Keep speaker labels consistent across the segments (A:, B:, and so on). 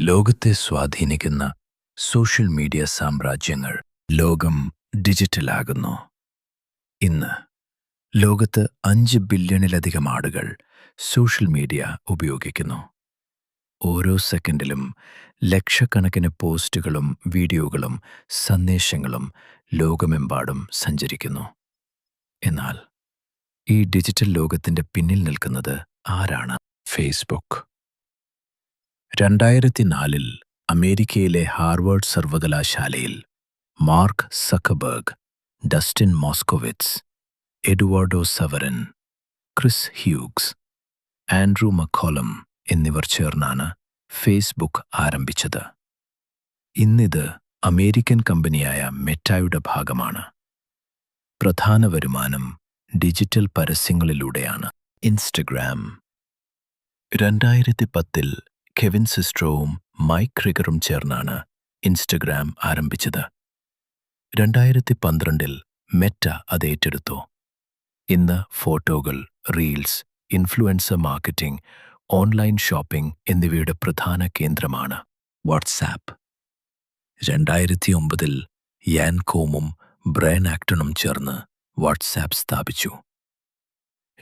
A: ലോകത്തെ സ്വാധീനിക്കുന്ന social media സാമ്രാജ്യങ്ങൾ. ലോകം ഡിജിറ്റലാകുന്നു. ഇന്ന് ലോകത്ത് 5 ബില്യണിലധികം ആളുകൾ സോഷ്യൽ മീഡിയ ഉപയോഗിക്കുന്നു. ഓരോ സെക്കൻഡിലും ലക്ഷക്കണക്കിന് പോസ്റ്റുകളും വീഡിയോകളും സന്ദേശങ്ങളും ലോകമെമ്പാടും സഞ്ചരിക്കുന്നു. എന്നാൽ ഈ ഡിജിറ്റൽ ലോകത്തിൻ്റെ പിന്നിൽ നിൽക്കുന്നത് ആരാണ്? ഫേസ്ബുക്ക്. 2004 അമേരിക്കയിലെ ഹാർവാർഡ് സർവകലാശാലയിൽ Mark Zuckerberg, Dustin Moskovitz, Eduardo Saverin, Chris Hughes, Andrew McCollum എന്നിവർ ചേർന്നാണ് ഫേസ്ബുക്ക് ആരംഭിച്ചത്. ഇന്നിത് അമേരിക്കൻ കമ്പനിയായ മെറ്റയുടെ ഭാഗമാണ്. പ്രധാന വരുമാനം ഡിജിറ്റൽ പരസ്യങ്ങളിലൂടെയാണ്. ഇൻസ്റ്റഗ്രാം. 2010 കെവിൻ സിസ്ട്രോവും മൈക്ക് ക്രിഗറും ചേർന്നാണ് ഇൻസ്റ്റഗ്രാം ആരംഭിച്ചത്. 2012 മെറ്റ അത് ഏറ്റെടുത്തു. ഇന്ന് ഫോട്ടോകൾ, reels, influencer marketing, online shopping എന്നിവയുടെ പ്രധാന കേന്ദ്രമാണ്. വാട്സാപ്പ്. 2009 യാൻ കോമും ബ്രയൻ ആക്ടണും ചേർന്ന് വാട്സാപ്പ് സ്ഥാപിച്ചു.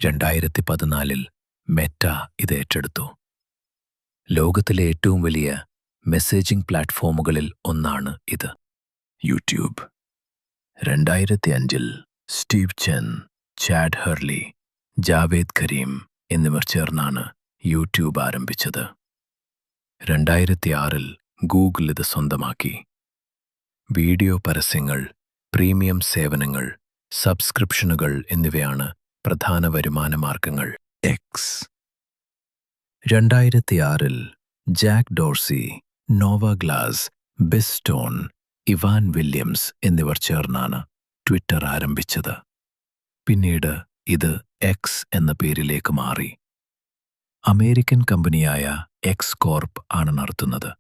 A: 2014 മെറ്റ ഇത് ഏറ്റെടുത്തു. ലോകത്തിലെ ഏറ്റവും വലിയ മെസ്സേജിംഗ് പ്ലാറ്റ്ഫോമുകളിൽ ഒന്നാണ് ഇത്. YouTube. 2005 Steve Chen, Chad Hurley, Jawed Karim എന്നിവർ ചേർന്നാണ് യൂട്യൂബ് ആരംഭിച്ചത്. 2006 ഗൂഗിൾ ഇത് സ്വന്തമാക്കി. വീഡിയോ പരസ്യങ്ങൾ, പ്രീമിയം സേവനങ്ങൾ, സബ്സ്ക്രിപ്ഷനുകൾ എന്നിവയാണ് പ്രധാന വരുമാന മാർഗങ്ങൾ. X. 2006 Jack Dorsey, Noah Glass, Biz Stone, Evan Williams എന്നിവർ ചേർന്നാണ് ട്വിറ്റർ ആരംഭിച്ചത്. പിന്നീട് ഇത് എക്സ് എന്ന പേരിലേക്ക് മാറി. അമേരിക്കൻ കമ്പനിയായ എക്സ് കോർപ്പ് ആണ് നടത്തുന്നത്.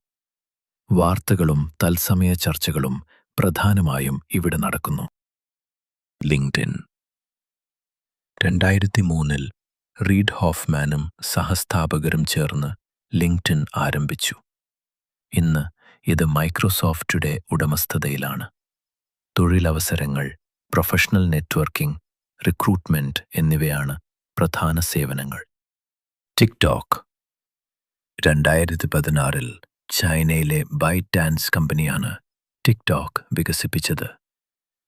A: വാർത്തകളും തത്സമയ ചർച്ചകളും പ്രധാനമായും ഇവിടെ നടക്കുന്നു. ലിങ്ക്ഡ്ഇൻ. 2003 റീഡ് ഹോഫ്മാനും സഹസ്ഥാപകരും ചേർന്ന് ലിങ്ക്ഡ്ഇൻ ആരംഭിച്ചു. ഇന്ന് ഇത് മൈക്രോസോഫ്റ്റുടെ ഉടമസ്ഥതയിലാണ്. തൊഴിലവസരങ്ങൾ, പ്രൊഫഷണൽ നെറ്റ്വർക്കിംഗ്, റിക്രൂട്ട്മെന്റ് എന്നിവയാണ് പ്രധാന സേവനങ്ങൾ. ടിക്ടോക്ക്. 2016 ചൈനയിലെ ബൈറ്റ് ഡാൻസ് കമ്പനിയാണ് ടിക്ടോക്ക് വികസിപ്പിച്ചത്.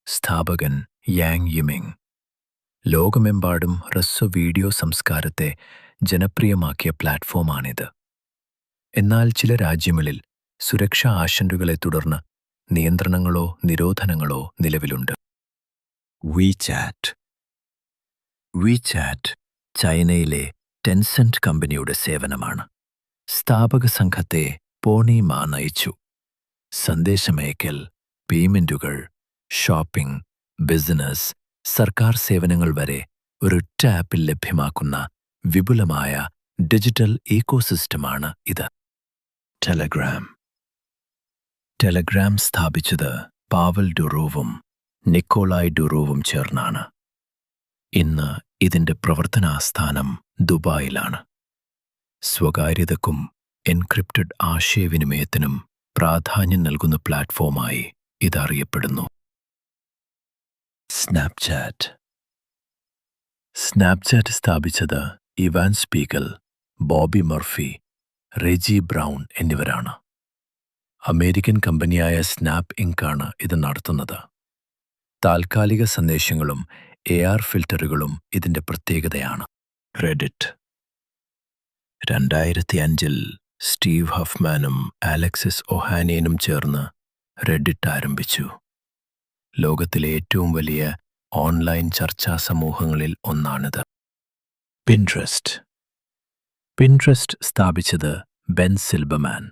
A: സ്ഥാപകൻ യാങ് യിമിങ്. ലോകമെമ്പാടും ഹ്രസ്വ വീഡിയോ സംസ്കാരത്തെ ജനപ്രിയമാക്കിയ പ്ലാറ്റ്ഫോമാണിത്. എന്നാൽ ചില രാജ്യങ്ങളിൽ സുരക്ഷാ ആശങ്കകളെ തുടർന്ന് നിയന്ത്രണങ്ങളോ നിരോധനങ്ങളോ നിലവിലുണ്ട്. WeChat ചൈനയിലെ ടെൻസെന്റ് കമ്പനിയുടെ സേവനമാണ്. സ്ഥാപക സംഘത്തെ പോണി മാ നയിച്ചു. സന്ദേശമയക്കൽ, പേയ്മെന്റുകൾ, ഷോപ്പിംഗ്, ബിസിനസ്, സർക്കാർ സേവനങ്ങൾ വരെ ഒരൊറ്റ ആപ്പിൽ ലഭ്യമാക്കുന്ന വിപുലമായ ഡിജിറ്റൽ ഇക്കോസിസ്റ്റമാണ് ഇത്. ടെലഗ്രാം സ്ഥാപിച്ചത് പാവൽ ഡുറോവും നിക്കോളായ് ഡുറോവും ചേർന്നാണ്. ഇന്ന് ഇതിന്റെ പ്രവർത്തനാസ്ഥാനം ദുബായിലാണ്. സ്വകാര്യതയ്ക്കും എൻക്രിപ്റ്റഡ് ആശയവിനിമയത്തിനും പ്രാധാന്യം നൽകുന്ന പ്ലാറ്റ്ഫോമായി ഇതറിയപ്പെടുന്നു. സ്നാപ്ചാറ്റ് സ്ഥാപിച്ചത് Evan Spiegel, Bobby Murphy, Reggie Brown എന്നിവരാണ്. അമേരിക്കൻ കമ്പനിയായ സ്നാപ്പ് ഇങ്കാണ് ഇത് നടത്തുന്നത്. താൽക്കാലിക സന്ദേശങ്ങളും AR ഫിൽറ്ററുകളും ഇതിന്റെ പ്രത്യേകതയാണ്. റെഡിറ്റ്. 2005 സ്റ്റീവ് ഹഫ്മാനും അലക്സിസ് ഒഹാനിയനും ചേർന്ന് റെഡിറ്റ് ആരംഭിച്ചു. ലോകത്തിലെ ഏറ്റവും വലിയ ഓൺലൈൻ ചർച്ചാ സമൂഹങ്ങളിൽ ഒന്നാണിത്. പിൻട്രസ്റ്റ് സ്ഥാപിച്ചത് Ben സിൽബർമാൻ,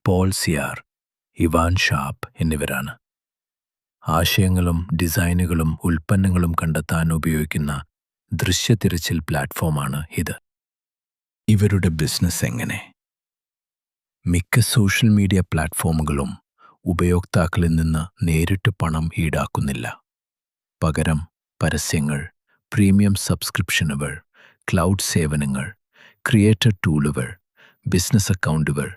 A: Paul Siyar, Ivan shop എന്നിവരാണ്. ആശയങ്ങളും ഡിസൈനുകളും ഉൽപ്പന്നങ്ങളും കണ്ടെത്താൻ ഉപയോഗിക്കുന്ന ദൃശ്യതിരച്ചിൽ പ്ലാറ്റ്ഫോമാണ് ഇത്. ഇവരുടെ ബിസിനസ് എങ്ങനെ? മിക്ക സോഷ്യൽ മീഡിയ പ്ലാറ്റ്ഫോമുകളും ഉപയോക്താക്കളിൽ നിന്ന് നേരിട്ട് പണം ഈടാക്കുന്നില്ല. പകരം പരസ്യങ്ങൾ, പ്രീമിയം സബ്സ്ക്രിപ്ഷനുകൾ, ക്ലൗഡ് സേവനങ്ങൾ, ക്രിയേറ്റർ ടൂളുകൾ, ബിസിനസ് അക്കൗണ്ടുകൾ,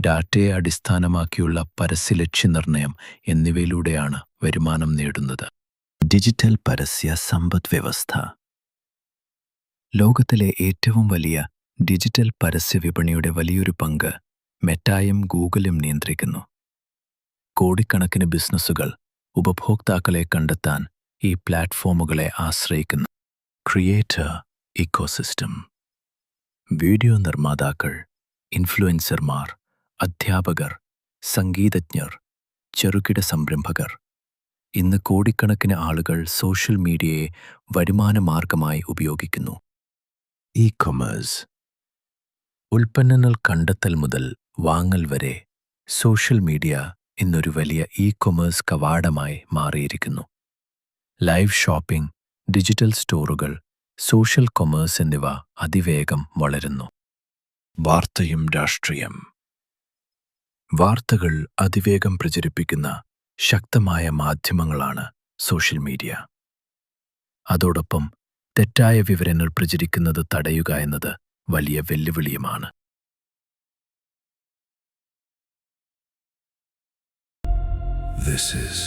A: ഡാറ്റയെ അടിസ്ഥാനമാക്കിയുള്ള പരസ്യ ലക്ഷ്യനിർണ്ണയം എന്നിവയിലൂടെയാണ് വരുമാനം നേടുന്നത്. ഡിജിറ്റൽ പരസ്യ സമ്പദ് വ്യവസ്ഥ. ലോകത്തിലെ ഏറ്റവും വലിയ ഡിജിറ്റൽ പരസ്യ വിപണിയുടെ വലിയൊരു പങ്ക് മെറ്റായും ഗൂഗിളും നിയന്ത്രിക്കുന്നു. കോടിക്കണക്കിന് ബിസിനസ്സുകൾ ഉപഭോക്താക്കളെ കണ്ടെത്താൻ ഈ പ്ലാറ്റ്ഫോമുകളെ ആശ്രയിക്കുന്നു. Creator ecosystem. വീഡിയോ നിർമ്മാതാക്കൾ, ഇൻഫ്ലുവൻസർമാർ, അധ്യാപകർ, സംഗീതജ്ഞർ, ചെറുകിട സംരംഭകർ. ഇന്ന് കോടിക്കണക്കിന് ആളുകൾ സോഷ്യൽ മീഡിയയെ വരുമാനമാർഗമായി ഉപയോഗിക്കുന്നു. ഇ-കൊമേഴ്സ്. ഉൽപ്പന്നങ്ങൾ കണ്ടെത്തൽ മുതൽ വാങ്ങൽ വരെ സോഷ്യൽ മീഡിയ ഇന്നൊരു വലിയ ഇ-കൊമേഴ്സ് കവാടമായി മാറിയിരിക്കുന്നു. ലൈവ് ഷോപ്പിംഗ്, ഡിജിറ്റൽ സ്റ്റോറുകൾ, സോഷ്യൽ കൊമേഴ്സ് എന്നിവ അതിവേഗം വളരുന്നു. വാർത്തയും രാഷ്ട്രീയം. വാർത്തകൾ അതിവേഗം പ്രചരിപ്പിക്കുന്ന ശക്തമായ മാധ്യമങ്ങളാണ് സോഷ്യൽ മീഡിയ. അതോടൊപ്പം തെറ്റായ വിവരങ്ങൾ പ്രചരിക്കുന്നത് തടയുക എന്നത് വലിയ വെല്ലുവിളിയുമാണ്.
B: This is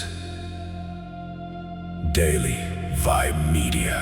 B: Daily Vibe Media.